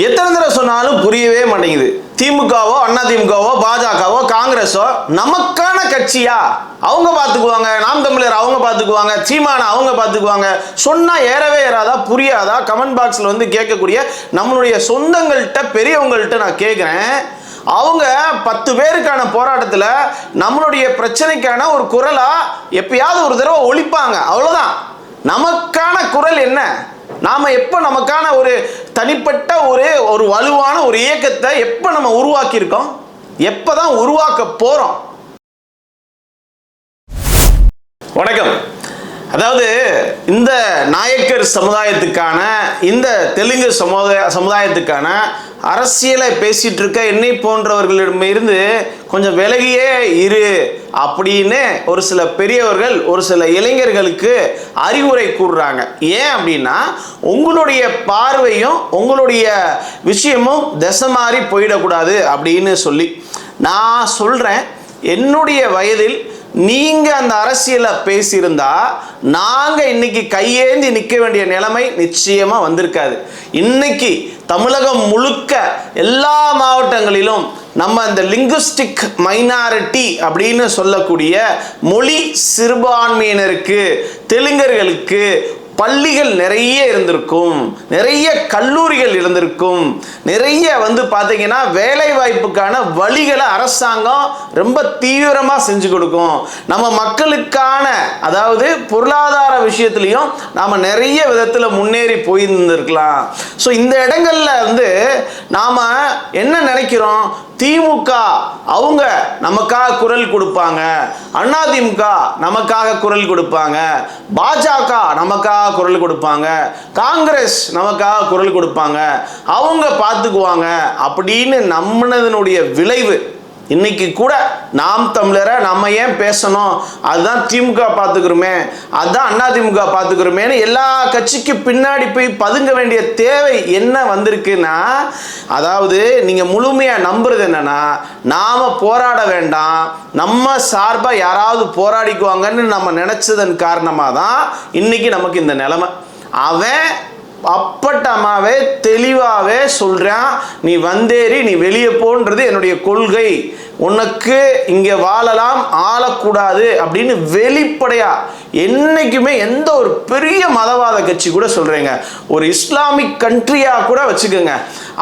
எத்தனை தடவை சொன்னாலும் புரியவே மாட்டேங்குது. திமுகவோ அதிமுகவோ பாஜகவோ காங்கிரஸோ நமக்கான கட்சியா? அவங்க பார்த்துக்குவாங்க, நாம் தமிழர் அவங்க பார்த்துக்குவாங்க, சீமான அவங்க பார்த்துக்குவாங்க. சொன்னால் ஏறவே ஏறாதா, புரியாதா? கமெண்ட் பாக்ஸில் வந்து கேட்கக்கூடிய நம்மளுடைய சொந்தங்கள்கிட்ட பெரியவங்கள்ட்ட நான் கேட்குறேன். அவங்க 10 பேருக்கான போராட்டத்தில் நம்மளுடைய பிரச்சனைக்கான ஒரு குரலாக எப்பயாவது ஒரு தடவை ஒழிப்பாங்க, அவ்வளோதான். நமக்கான குரல் என்ன? நாம் எப்போ நமக்கான ஒரு தனிப்பட்ட ஒரு வலுவான ஒரு இயக்கத்தை எப்போ நம்ம உருவாக்கியிருக்கோம்? எப்போ தான் உருவாக்க போகிறோம்? வணக்கம். அதாவது இந்த நாயக்கர் சமுதாயத்துக்கான, இந்த தெலுங்கு சமுதாயத்துக்கான அரசியலை பேசிட்டு இருக்க என்னை போன்றவர்களிடமிருந்து கொஞ்சம் விலகியே இரு அப்படின்னு ஒரு சில பெரியவர்கள் ஒரு சில இளைஞர்களுக்கு அறிவுரை கூறுறாங்க. ஏன் அப்படின்னா, உங்களுடைய பார்வையும் உங்களுடைய விஷயமும் திசை மாறி போயிடக்கூடாது அப்படின்னு சொல்லி நான் சொல்கிறேன். என்னுடைய வயதில் நீங்கள் அந்த அரசியலை பேசியிருந்தா நாங்கள் இன்னைக்கு கையேந்தி நிற்க வேண்டிய நிலைமை நிச்சயமாக வந்திருக்காது. இன்னைக்கு தமிழகம் முழுக்க எல்லா மாவட்டங்களிலும் நம்ம அந்த லிங்குஸ்டிக் மைனாரிட்டி அப்படின்னு சொல்லக்கூடிய மொழி சிறுபான்மையினருக்கு, தெலுங்கர்களுக்கு பள்ளிகள் நிறைய இருந்திருக்கும், நிறைய கல்லூரிகள் இருந்திருக்கும், நிறைய வந்து பார்த்தீங்கன்னா வேலை வாய்ப்புக்கான வழிகளை அரசாங்கம் ரொம்ப தீவிரமாக செஞ்சு கொடுக்கும். நம்ம மக்களுக்கான, அதாவது பொருளாதார விஷயத்துலையும் நாம் நிறைய விதத்தில் முன்னேறி போயிருந்திருக்கலாம். ஸோ இந்த இடங்கள்ல வந்து நாம் என்ன நினைக்கிறோம்? திமுக அவங்க நமக்காக குரல் கொடுப்பாங்க, அதிமுக நமக்காக குரல் கொடுப்பாங்க, பாஜக நமக்காக குரல் கொடுப்பாங்க, காங்கிரஸ் நமக்காக குரல் கொடுப்பாங்க, அவங்க பார்த்துக்குவாங்க அப்படின்னு நம்பினதனுடைய விளைவு இன்னைக்கு கூட நாம் தமிழரை நம்ம ஏன் பேசணும், அதுதான் திமுக பார்த்துக்கிறோமே, அதுதான் அதிமுக பார்த்துக்கிறோமேன்னு எல்லா கட்சிக்கு பின்னாடி போய் பதுங்க வேண்டிய தேவை என்ன வந்திருக்குன்னா, அதாவது நீங்கள் முழுமையாக நம்புறது என்னன்னா, நாம் போராட வேண்டாம், நம்ம சார்பாக யாராவது போராடிக்குவாங்கன்னு நம்ம நினச்சதன் காரணமாக தான் இன்னைக்கு நமக்கு இந்த நிலைமை. அவன் அப்பட்டமாவே தெளிவாகவே சொல்கிறான், நீ வந்தேறி நீ வெளியே போன்றது என்னுடைய கொள்கை, உனக்கு இங்கே வாழலாம் ஆளக்கூடாது அப்படின்னு வெளிப்படையா என்னைக்குமே எந்த ஒரு பெரிய மதவாத கட்சி கூட சொல்கிறேங்க, ஒரு இஸ்லாமிக் கண்ட்ரியாக கூட வச்சுக்கோங்க,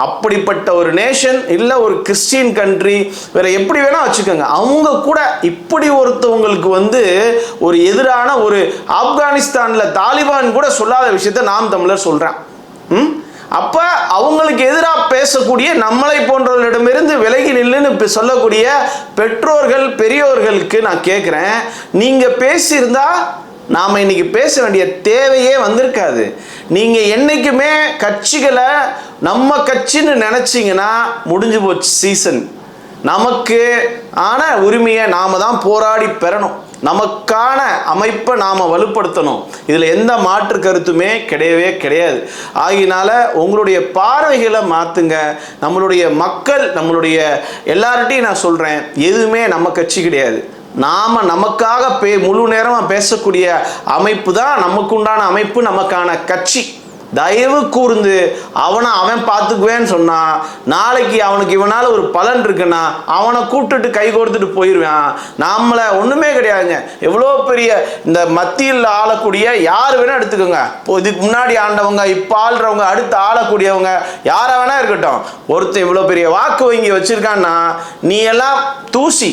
அப்படிப்பட்ட ஒரு நேஷன் இல்லை ஒரு கிறிஸ்டின் கண்ட்ரி வேற எப்படி வேணால் வச்சுக்கோங்க, அவங்க கூட இப்படி ஒருத்தவங்களுக்கு வந்து ஒரு எதிரான ஒரு ஆப்கானிஸ்தானில் தாலிபான் கூட சொல்லாத விஷயத்த நாம் தமிழர் சொல்கிறேன். அப்போ அவங்களுக்கு எதிராக பேசக்கூடிய நம்மளை போன்றவர்களிடமிருந்து விலகி நில்லுன்னு சொல்லக்கூடிய பெற்றோர்கள் பெரியோர்களுக்கு நான் கேட்குறேன், நீங்கள் பேசியிருந்தா நாம் இன்னைக்கு பேச வேண்டிய தேவையே வந்திருக்காது. நீங்கள் என்றைக்குமே கட்சிகளை நம்ம கட்சின்னு நினச்சிங்கன்னா முடிஞ்சு போச்சு சீசன். நமக்கு ஆன உரிமையை நாம் தான் போராடி பெறணும், நமக்கான அமைப்பை நாம் வலுப்படுத்தணும். இதில் எந்த மாற்று கருத்துமே கிடையவே கிடையாது. ஆகினால உங்களுடைய பார்வைகளை மாற்றுங்க. நம்மளுடைய மக்கள், நம்மளுடைய எல்லார்ட்டையும் நான் சொல்கிறேன், எதுவுமே நம்ம கட்சி கிடையாது. நாம் நமக்காக முழு நேரமாக பேசக்கூடிய அமைப்பு தான் நமக்குண்டான அமைப்பு, நமக்கான கட்சி. தயவு கூர்ந்து அவன் பார்த்துக்குவேன்னு சொன்னான், நாளைக்கு அவனுக்கு இவனால் ஒரு பலன் இருக்குன்னா அவனை கூப்பிட்டுட்டு கை கோர்த்துட்டு போயிடுவான். நம்மளை ஒன்றுமே கிடையாதுங்க. எவ்வளோ பெரிய இந்த மத்தியில் ஆளக்கூடிய யார் வேணால் எடுத்துக்கோங்க, இதுக்கு முன்னாடி ஆண்டவங்க, இப்போ ஆள்றவங்க, அடுத்து ஆளக்கூடியவங்க யாரை வேணா இருக்கட்டும், ஒருத்தர் இவ்வளோ பெரிய வாக்கு வங்கி வச்சுருக்கான்னா நீ எல்லாம் தூசி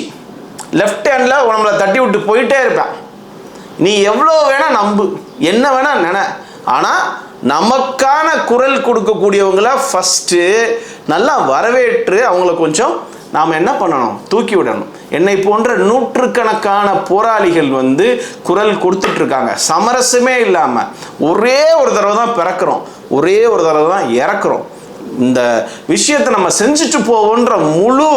லெஃப்ட் ஹேண்டில் நம்மளை தட்டி விட்டு போயிட்டே இருப்பேன். நீ எவ்வளோ வேணால் நம்பு, என்ன வேணால் நினை, ஆனால் நமக்கான குரல் கொடுக்கக்கூடியவங்களை ஃபஸ்ட்டு நல்லா வரவேற்று அவங்கள கொஞ்சம் நாம் என்ன பண்ணணும், தூக்கி விடணும். என்னை போன்ற நூற்றுக்கணக்கான போராளிகள் வந்து குரல் கொடுத்துட்ருக்காங்க, சமரசமே இல்லாமல். ஒரே ஒரு தடவை தான் பிறக்கிறோம், ஒரே ஒரு தடவை தான் இறக்குறோம். இந்த விஷயத்தை நம்ம செஞ்சுட்டு போவோன்ற முழு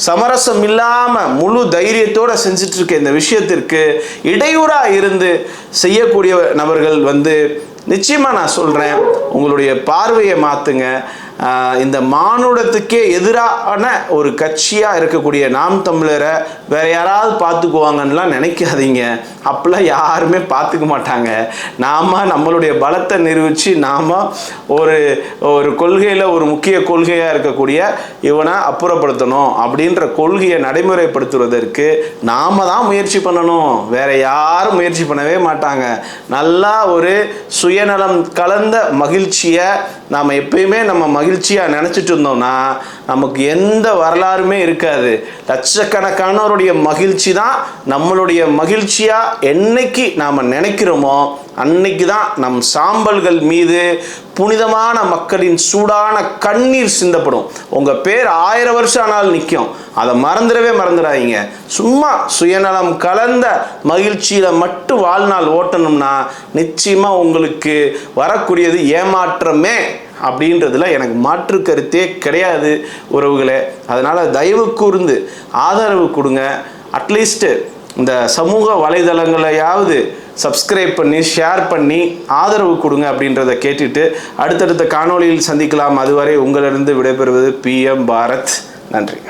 சமரசம் இல்லாமல் முழு தைரியத்தோடு செஞ்சுட்டு இருக்க இந்த விஷயத்திற்கு இடையூறாக இருந்து செய்யக்கூடிய நபர்கள் வந்து நிச்சயமாக நான் சொல்கிறேன், உங்களுடைய பார்வையை மாற்றுங்க. இந்த மானுடத்துக்கே எதிரான ஒரு கட்சியாக இருக்கக்கூடிய நாம் தமிழரை வேற யாராவது பார்த்துக்குவாங்கன்னெலாம் நினைக்காதீங்க. அப்பெல்லாம் யாருமே பார்த்துக்க மாட்டாங்க. நாம் நம்மளுடைய பலத்தை நிரூபித்து நாம் ஒரு கொள்கையில் ஒரு முக்கிய கொள்கையாக இருக்கக்கூடிய இவனை அப்புறப்படுத்தணும் அப்படின்ற கொள்கையை நடைமுறைப்படுத்துவதற்கு நாம் தான் முயற்சி பண்ணணும். வேற யாரும் முயற்சி பண்ணவே மாட்டாங்க. நல்லா ஒரு சுயநலம் கலந்த மகிழ்ச்சியை நாம் எப்பயுமே நம்ம மகிழ்ச்சியாக நினச்சிட்டு இருந்தோம்னா நமக்கு எந்த வரலாறுமே இருக்காது. லட்சக்கணக்கானவருடைய மகிழ்ச்சி தான் நம்மளுடைய மகிழ்ச்சியாக என்னைக்கு நாம் நினைக்கிறோமோ அன்னைக்கு தான் நம் சாம்பல்கள் மீது புனிதமான மக்களின் சூடான கண்ணீர் சிந்தப்படும். உங்கள் பேர் 1000 வருஷம் ஆனாலும் நிற்கும். அதை மறந்துடாதீங்க. சும்மா சுயநலம் கலந்த மகிழ்ச்சியில் மட்டும் வாழ்நாள் ஓட்டணும்னா நிச்சயமாக உங்களுக்கு வரக்கூடியது ஏமாற்றமே அப்படின்றதுல எனக்கு மாற்று கருத்தே கிடையாது உறவுகளே. அதனால் தயவு கூர்ந்து ஆதரவு கொடுங்க. அட்லீஸ்ட்டு இந்த சமூக வலைதளங்களையாவது சப்ஸ்கிரைப் பண்ணி ஷேர் பண்ணி ஆதரவு கொடுங்க அப்படின்றத கேட்டுட்டு அடுத்தடுத்த காணொளியில் சந்திக்கலாம். அதுவரை உங்களிடம் விடைபெறுவது PM பாரத். நன்றி.